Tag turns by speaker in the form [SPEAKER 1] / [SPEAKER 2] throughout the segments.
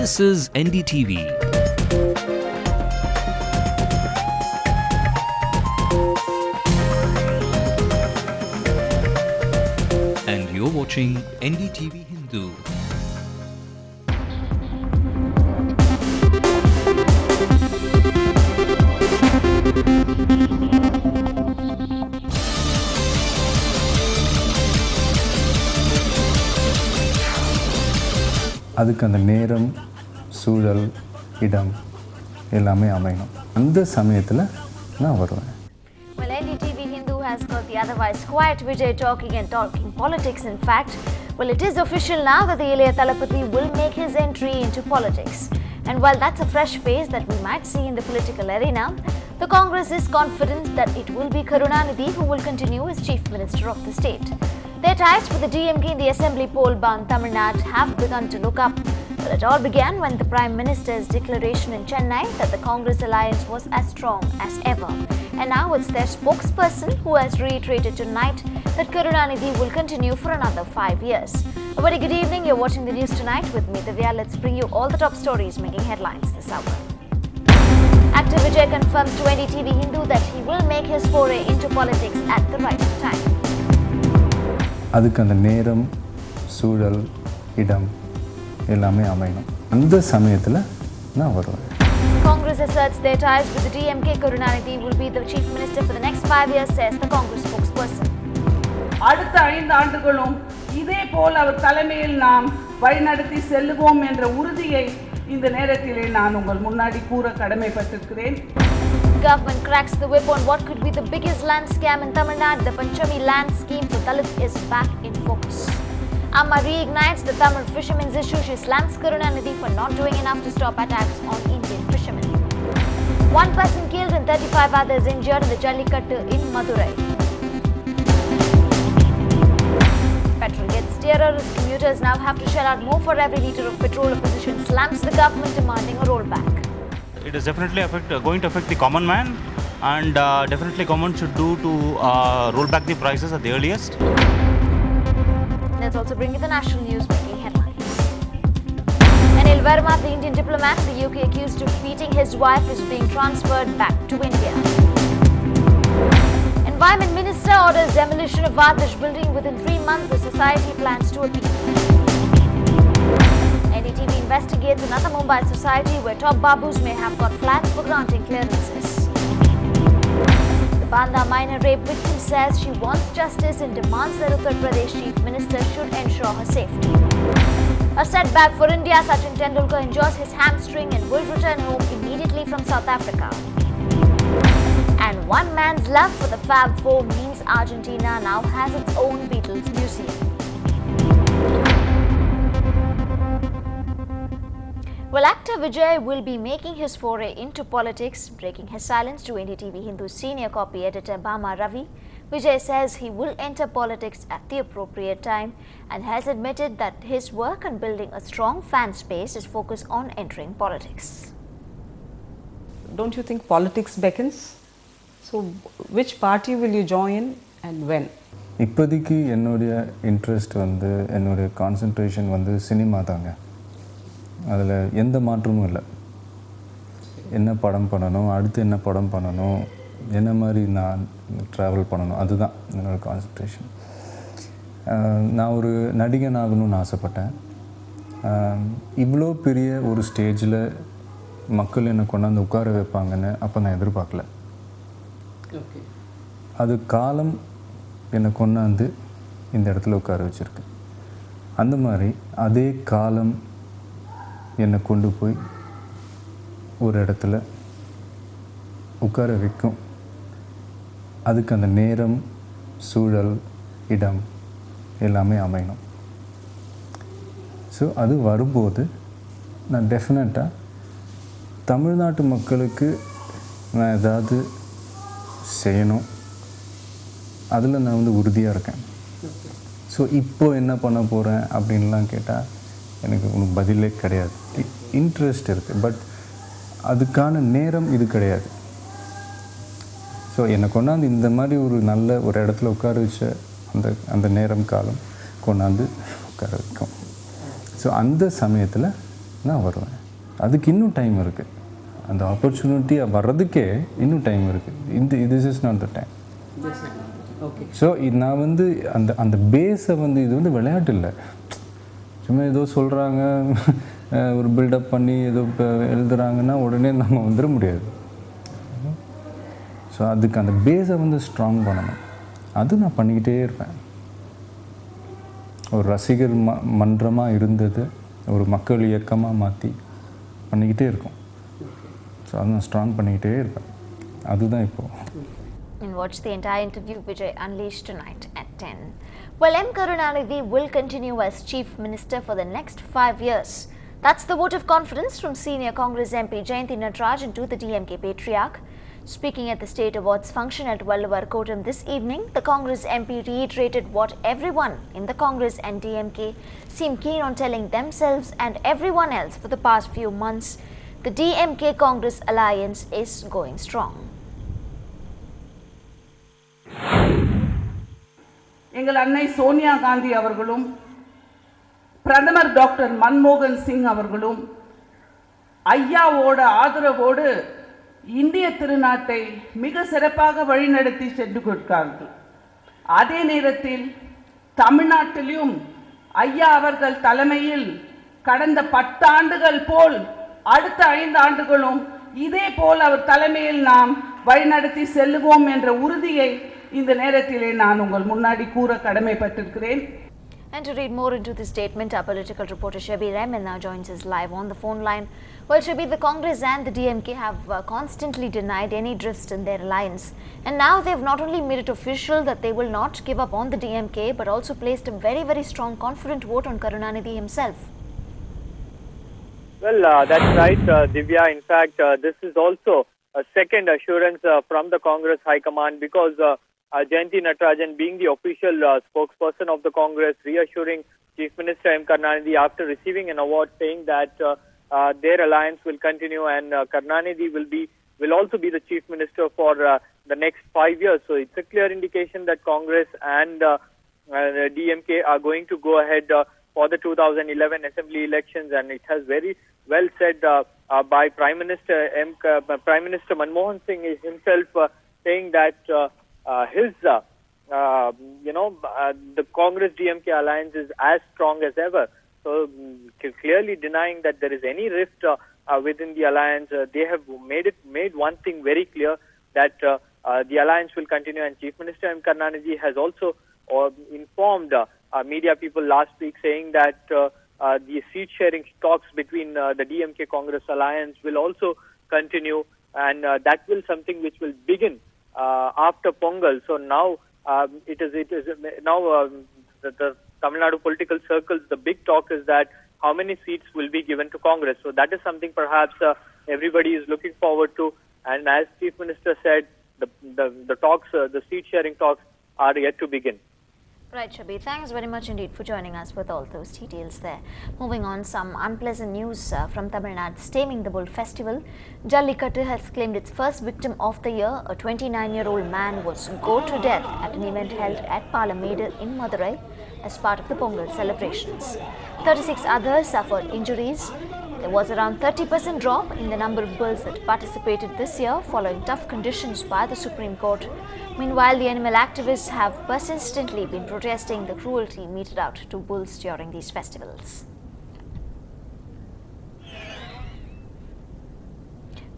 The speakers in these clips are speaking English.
[SPEAKER 1] This is NDTV. And you're watching NDTV Hindu.
[SPEAKER 2] அதுக்கு அந்த நேரம் சூழல் இடம் எல்லாமே அமையணும் அந்த சமயத்துல நான் வருவேன்.
[SPEAKER 3] Well, NDTV Hindu has got the otherwise quiet Vijay talking politics. In fact, well, it is official now that the Ilayya Thalapathy will make his entry into politics. And while that's a fresh face that we might see in the political arena, the Congress is confident that it will be Karunanidhi who will continue as Chief Minister of the state. Their ties with the DMK in the assembly poll-bound Tamil Nadu have begun to look up. Well, it all began when the Prime Minister's declaration in Chennai that the Congress alliance was as strong as ever. And now it's their spokesperson who has reiterated tonight that Karunanidhi will continue for another 5 years. A very good evening. You're watching the news tonight with me, Divya. Let's bring you all the top stories making headlines this hour. Actor Vijay confirms to NDTV Hindu that he will make his foray into politics at the right time.
[SPEAKER 2] அதுக்கு அந்த நேரம் சூழல் இடம் எல்லாமே அமையணும் அந்த சமயத்துல நான் வருவேன்.
[SPEAKER 3] Congress asserts their ties with the DMK. Karunanidhi will be the chief minister for the next 5 years, says the Congress spokesperson.
[SPEAKER 4] அடுத்த 5 ஆண்டுகளும் இதே போல் அவர் தலைமையில் நாம் வழிநடத்தி செல்லுவோம் என்ற உறுதியை இந்த நேரத்திலே நான் உங்கள் முன்னாடி கூற கடமைப்பட்டிருக்கிறேன்.
[SPEAKER 3] Government cracks the whip on what could be the biggest land scam in Tamil Nadu. The Panchami land scheme for Dalits is back in focus. Amma reignites the Tamil fishermen's issue. She slams Karunanidhi for not doing enough to stop attacks on Indian fishermen. One person killed and 35 others injured in the Jallikattu in Madurai. Petrol gets dearer as commuters now have to shell out more for every litre of petrol. Opposition slams the government demanding a rollback.
[SPEAKER 5] It is definitely going to affect the common man, and definitely government should do to roll back the prices at the earliest.
[SPEAKER 3] Let's also bring you the national news making headlines. Anil Verma, the Indian diplomat in the UK accused of beating his wife, is being transferred back to India. Environment Minister orders demolition of Adarsh building within 3 months. The society plans to appeal. NDTV investigates another Mumbai society where top babus may have got flats for granting clearances. The Banda minor rape victim says she wants justice and demands that Uttar Pradesh Chief Minister should ensure her safety. A setback for India. Sachin Tendulkar injures his hamstring and will return home immediately from South Africa. And one man's love for the Fab Four means Argentina now has its own Beatles museum. Well, actor Vijay will be making his foray into politics. Breaking his silence to NDTV Hindu senior copy editor Bama Ravi, Vijay says he will enter politics at the appropriate time and has admitted that his work on building a strong fan space is focused on entering politics.
[SPEAKER 4] Don't you think politics beckons? So which party will you join and when?
[SPEAKER 2] இப்போதைக்கு என்னுடைய interest என்னுடைய concentration cinema தாங்க. அதில் எந்த மாற்றமும் இல்லை. என்ன படம் பண்ணணும், அடுத்து என்ன படம் பண்ணணும், என்ன மாதிரி நான் ட்ராவல் பண்ணணும், அதுதான் என்னோடய கான்சன்ட்ரேஷன். நான் ஒரு நடிகன் ஆகணும்னு ஆசைப்பட்டேன். இவ்வளோ பெரிய ஒரு ஸ்டேஜில் மக்கள் என்னை கொண்டாந்து உட்கார வைப்பாங்கன்னு அப்போ நான் எதிர்பார்க்கல. அது காலம் என்னை கொண்டாந்து இந்த இடத்துல உட்கார வச்சுருக்கு. அந்த மாதிரி அதே காலம் என்னை கொண்டு போய் ஒரு இடத்துல உட்கார வைக்கும். அதுக்கு அந்த நேரம் சூழல் இடம் எல்லாமே அமையணும். ஸோ அது வரும்போது நான் டெஃபினட்டாக தமிழ்நாட்டு மக்களுக்கு நான் ஏதாவது செய்யணும். அதில் நான் உறுதியாக இருக்கேன். ஸோ இப்போது என்ன பண்ண போகிறேன் அப்படின்லாம் கேட்டால் எனக்கு உனக்கு பதிலே கிடையாது. இன்ட்ரெஸ்ட் இருக்குது, பட் அதுக்கான நேரம் இது கிடையாது. ஸோ என்னை கொண்டாந்து இந்த மாதிரி ஒரு நல்ல ஒரு இடத்துல உட்கார வச்ச அந்த நேரம் காலம் கொண்டாந்து உட்கார வைக்கும். ஸோ அந்த சமயத்தில் நான் வருவேன். அதுக்கு இன்னும் டைம் இருக்குது. அந்த ஆப்பர்ச்சுனிட்டி வர்றதுக்கே இன்னும் டைம் இருக்குது. This is not the time.
[SPEAKER 6] Okay.
[SPEAKER 2] So நான் வந்து அந்த பேஸை வந்து இது வந்து விளையாட்டு இல்லை. சும்மா ஏதோ சொல்கிறாங்க, ஒரு பில்டப் பண்ணி ஏதோ இப்போ எழுதுகிறாங்கன்னா உடனே நம்ம வந்துட முடியாது. ஸோ அதுக்கு அந்த பேஸை வந்து ஸ்ட்ராங் பண்ணணும். அது நான் பண்ணிக்கிட்டே இருப்பேன். ஒரு ரசிகர் மன்றமாக இருந்தது ஒரு மக்கள் இயக்கமாக மாற்றி பண்ணிக்கிட்டே இருக்கும். ஸோ அது நான் ஸ்ட்ராங் பண்ணிக்கிட்டே இருப்பேன். அதுதான் இப்போது.
[SPEAKER 3] And watch the entire interview Vijay unleashed tonight at 10. Well, M. Karunanidhi will continue as Chief Minister for the next 5 years. That's the vote of confidence from senior Congress MP Jayanthi Natarajan to the DMK patriarch. Speaking at the State Awards function at Vallavar-Kotam this evening, the Congress MP reiterated what everyone in the Congress and DMK seem keen on telling themselves and everyone else for the past few months. The DMK-Congress alliance is going strong.
[SPEAKER 4] எங்கள் அன்னை சோனியா காந்தி அவர்களும் பிரதமர் doctor மன்மோகன் சிங் அவர்களும் ஐயாவோட ஆதரவோடு இந்திய திருநாட்டை மிக சிறப்பாக வழிநடத்தி சென்று கொடுத்தார்கள். அதே நேரத்தில் தமிழ்நாட்டிலும் ஐயா அவர்கள் தலைமையில் கடந்த 10 ஆண்டுகள் போல் அடுத்த 5 ஆண்டுகளும் இதே போல் அவர் தலைமையில் நாம் வழிநடத்தி செல்லுவோம் என்ற உறுதியை இந்த நேரத்திலே நான் உங்கள் முன்னாடி கூற கடமைப்பட்டிருக்கிறேன்.
[SPEAKER 3] And to read more into this statement, our political reporter Shabir Ahmed now joins us live on the phone line. Well, Shabir, the Congress and the DMK have constantly denied any drifts in their alliance. And now they've not only made it official that they will not give up on the DMK, but also placed a very, very strong confident vote on Karunanidhi himself.
[SPEAKER 7] Well, that's right, Divya. In fact, this is also a second assurance from the Congress High Command, because Jayanthi Natarajan, being the official spokesperson of the Congress, reassuring Chief Minister M. Karunanidhi after receiving an award, saying that their alliance will continue and Karunanidhi will also be the Chief Minister for the next 5 years. So it's a clear indication that Congress and DMK are going to go ahead for the 2011 Assembly elections, and it has very well said by Prime Minister Manmohan Singh himself, saying that the Congress DMK alliance is as strong as ever. So clearly denying that there is any rift within the alliance, they have made one thing very clear, that the alliance will continue. And Chief Minister M. Karunanidhi has also informed media people last week, saying that the seat sharing talks between the DMK Congress alliance will also continue, and that will something which will begin after Pongal. So now it is now the Tamil Nadu political circles, the big talk is that how many seats will be given to Congress. So that is something perhaps everybody is looking forward to. And as Chief Minister said, the talks, the seat sharing talks are yet to begin.
[SPEAKER 3] Right, Shabir. Thanks very much indeed for joining us with all those details there. Moving on, some unpleasant news from Tamil Nadu's Taming the Bull festival. Jallikattu has claimed its first victim of the year. A 29-year-old man was gored to death at an event held at Palamedu in Madurai as part of the Pongal celebrations. 36 others suffered injuries. There was around 30% drop in the number of bulls that participated this year following tough conditions by the Supreme Court. Meanwhile, the animal activists have persistently been protesting the cruelty meted out to bulls during these festivals.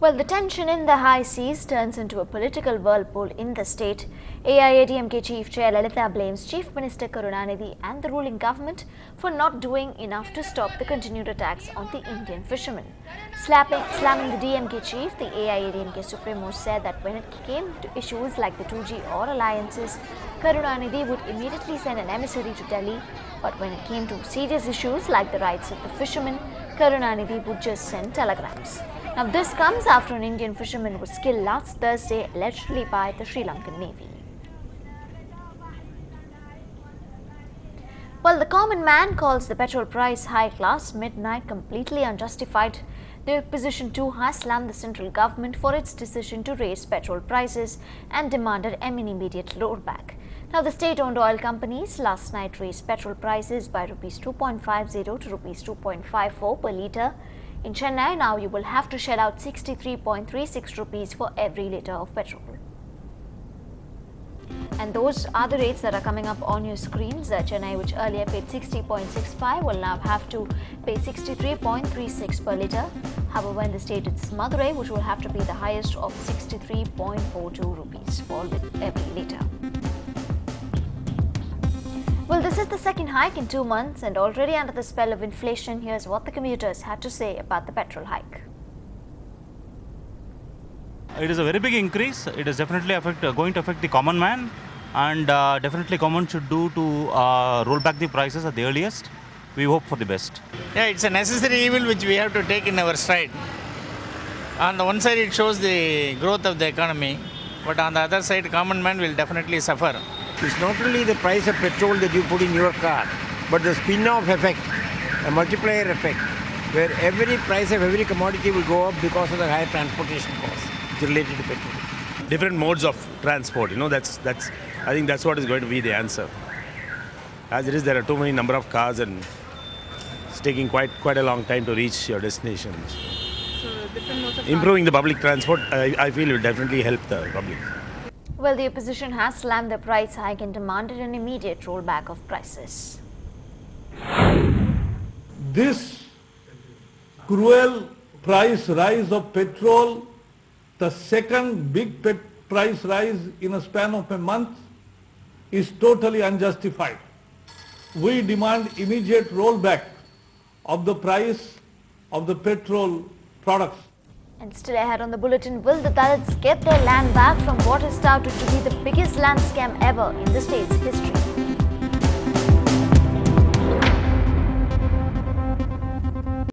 [SPEAKER 3] Well, the tension in the high seas turns into a political whirlpool in the state. AIADMK Chief Chair Lalitha blames Chief Minister Karunanidhi and the ruling government for not doing enough to stop the continued attacks on the Indian fishermen. Slamming the DMK chief, the AIADMK Supremo said that when it came to issues like the 2G or alliances, Karunanidhi would immediately send an emissary to Delhi. But when it came to serious issues like the rights of the fishermen, Karunanidhi would just send telegrams. Now this comes after an Indian fisherman was killed last Thursday, allegedly by the Sri Lankan Navy. Well, the common man calls the petrol price hike last midnight completely unjustified. The opposition too has slammed the central government for its decision to raise petrol prices and demanded an immediate rollback. Now, the state-owned oil companies last night raised petrol prices by rupees 2.50 to rupees 2.54 per litre. In Chennai, now you will have to shell out 63.36 rupees for every litre of petrol. And those are the rates that are coming up on your screens. Chennai, which earlier paid 60.65, will now have to pay 63.36 per litre. However, in the state, it's Madurai, which will have to pay the highest of 63.42 rupees for every litre. Well, this is the second hike in 2 months, and already under the spell of inflation, here's what the commuters had to say about the petrol hike.
[SPEAKER 5] It is a very big increase. It is definitely going to affect the common man, and definitely government should do to roll back the prices at the earliest. We hope for the best.
[SPEAKER 8] Yeah, it's a necessary evil which we have to take in our stride. On the one side, it shows the growth of the economy, but on the other side, common man will definitely suffer.
[SPEAKER 9] It's not only the price of petrol that you put in your car, but the spin-off effect, a multiplier effect, where every price of every commodity will go up because of the higher transportation costs related to petrol.
[SPEAKER 10] Different modes of transport, I think that's what is going to be the answer. As it is, there are too many number of cars and it's taking quite a long time to reach your destination.
[SPEAKER 11] So different modes of
[SPEAKER 10] improving the public transport, I feel will definitely help the public.
[SPEAKER 3] Well, the opposition has slammed the price hike and demanded an immediate rollback of prices.
[SPEAKER 12] This cruel price rise of petrol, the second big price rise in a span of a month, is totally unjustified. We demand immediate rollback of the price of the petrol products.
[SPEAKER 3] And still ahead on the bulletin, will the Dalits get their land back from what is touted to be the biggest land scam ever in the state's history?